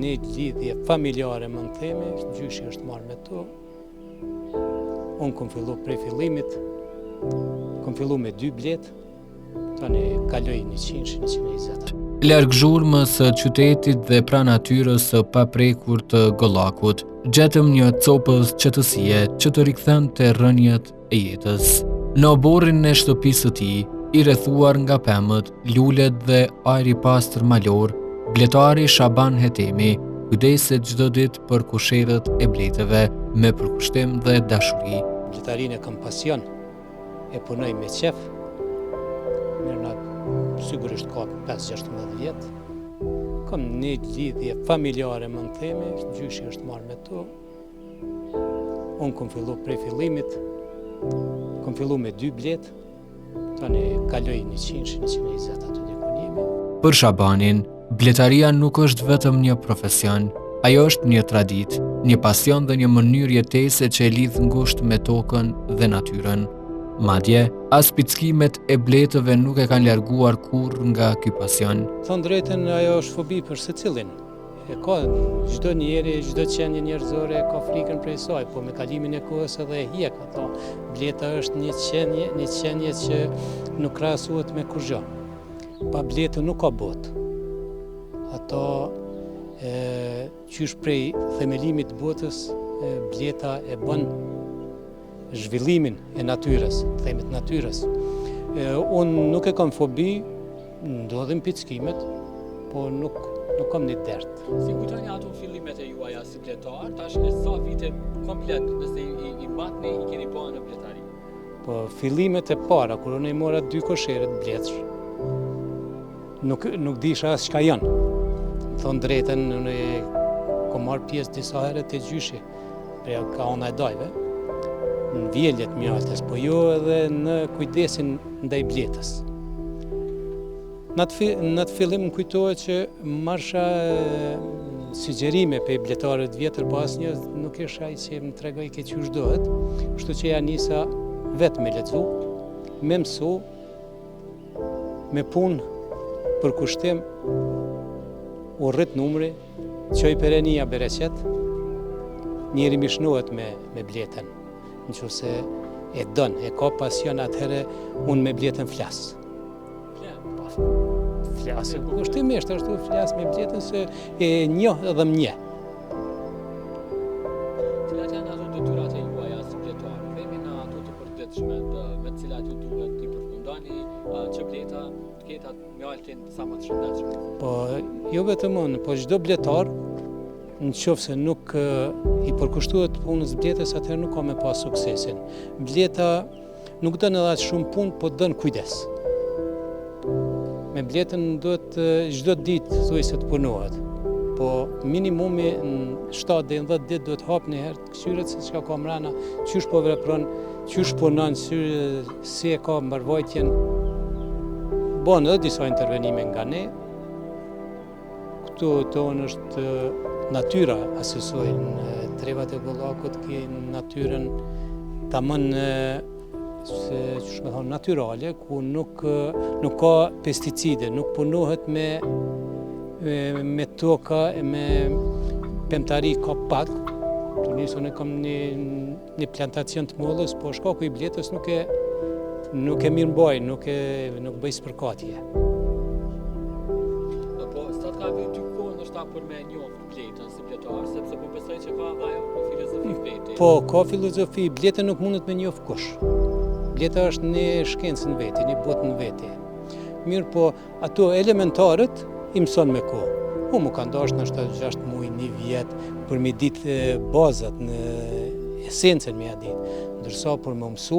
një lidhje familjare, më në themi, gjyshi është marrë me to. Unë kom fillu prej fillimit, kom fillu me 2 bletë, tani kaloj 100-120. Larg zhurmës së qytetit dhe pranë natyrës së paprekur të Gollakut, gjetëm një copëz qetësie që të rikthente rrënjët e jetës. Në oborrin e shtëpisë së tij, i rrethuar nga pemët, lulet dhe ajri pastër malor, bletari Shaban Hetemi kujdeset çdo ditë për kusherët e bletëve me përkushtim dhe dashuri. Bletarinë e kam pasion, e punoj me qef, sigurisht ka 5-16 vjetë. Kam një lidhje familjare, më në themi, gjyshi është marrë me to. Unë kom fillu prej fillimit, kom fillu me 2 bletë, tani kaloj 100-120 aty dikun jemi. Për Shabanin, bletaria nuk është vetëm një profesion, ajo është një traditë, një pasion dhe një mënyrë jetese që e lidh ngushtë me tokën dhe natyrën. Madje, as pickimet e bletëve nuk e kanë larguar kurrë nga ky pasion. Thonë drejtën, ajo është fobi për secilin. E ka çdo njeri, çdo qenie njerëzore ka frikën prej saj, po me kalimin e kohës edhe e hiq ato. Bleta është një qenie që nuk krahasohet me kurrë. Pa bletën nuk ka botë. Ato qysh prej themelimit të botës, bleta e bën zhvillimin e natyrës, themit natyrës. Unë nuk e kam fobi, ndodhin pickimet, po nuk kam një dert. Si kujtoni ato fillimet e juaja si bletar, tash e sa vite komplet, nëse i matni, i keni bërë në bletari? Po fillimet e para, kur unë i mora 2 kosheret bletësh, nuk disha as çka janë. Thonë drejtën, unë kom marrë pjesë disa herë te gjyshi, prej ka ona e dajve, në vjeljet mjaltës, po jo edhe në kujdesin ndaj bletës. Në atë fillim më kujtohet që marsha sugjerime pe bletarët vjetër, po asnjë nuk isha ai që më tregoi ke çush dohet, kështu që ja nisa vetë me lexu, me mësu, me punë për kushtim, u rrit numri, qoj perenia bereqet, njeri mishnohet me bletën. Nëse e don, e ka pasion, atëherë unë me bletën flas. Flas, kushtimisht ashtu flas me bletën se e njoh edhe më njeh. Cilat janë ato detyrat e juaja si bletar? Themi në ato të përditshme me të cilat ju duhet t'i përfundoni që bleta të ketë atë mjaltin sa më të shëndetshëm. Po jo vetëm unë, po çdo bletar, nëse nuk i përkushtohet punës bletës, atëherë nuk ka me pas suksesin. Bleta nuk dën edhe shumë punë, po dën kujdes. Me bletën duhet çdo ditë thuajse të punohet. Po minimumi në 7-10 ditë duhet hap një herë të këshyret se çka ka mrena, qysh po vepron, qysh punon, si e ka mbarvajtjen. Bon edhe disa intervenime nga ne. Këtu tonë është natyra, asesojnë trevat e Gollakut, ki natyrën tamam natyrale, ku nuk ka pesticide, nuk punohet me toka, me pemtari ka pak. Të nisë unë kam një plantacion të mollës, po shkaku i bletës nuk e mirëmbaj, nuk bëj spërkatje. Po, sa të ka vë ty kohë ndoshta për me njohur bletën si bletar, sepse po besoj që ka ajo një filozofi vetë. Po, ka filozofi, bletën nuk mundet me njoh kush. Bleta është një shkencë në veti, një botë në veti. Mirë po, ato elementarët i mëson me kohë. Mu kanë dashur në 6 muaj, 1 vjet, për me ditë bazat në esencën me ja ditë. Ndërsa për me mësu,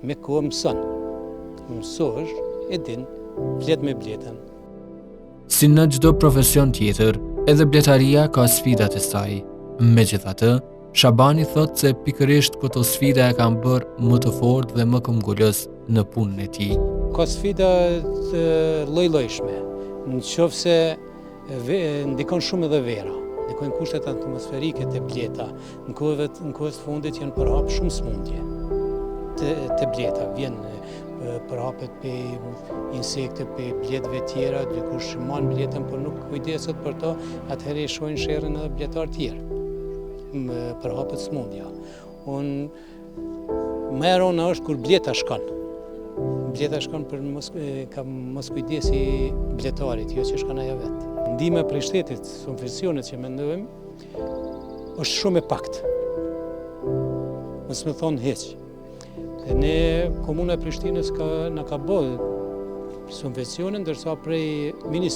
me kohë mëson. Mësosh, e din, flet me bletën. Si në çdo profesion tjetër, edhe bletaria ka sfidat e saj. Megjithatë, Shabani thot se pikërisht këto sfida e kanë bërë më të fortë dhe më këmbgulës në punën e tij. Ka sfida të lloj-llojshme. Nëse ndikon shumë edhe vera, ndikojnë kushtet atmosferike të bleta. Në kohët fundit janë përhap shumë smundje të bleta. Vjen përhapet për insekte, për bletëve tjera, dikush manë bletën, por nuk kujdeset për to, atëherë i shojnë sherrën edhe bletar tjerë, përhapet smundja. Më e rona është kur bleta shkon. Bleta shkon për mos kujdesi bletarit, jo që shkon ajo vetë. Ndihma prej shtetit, subvencionet që mendojmë, është shumë e paktë. Mos më thonë hiç. Dhe ne, Komuna e Prishtinës na ka bërë subvencione, ndërsa prej ministrit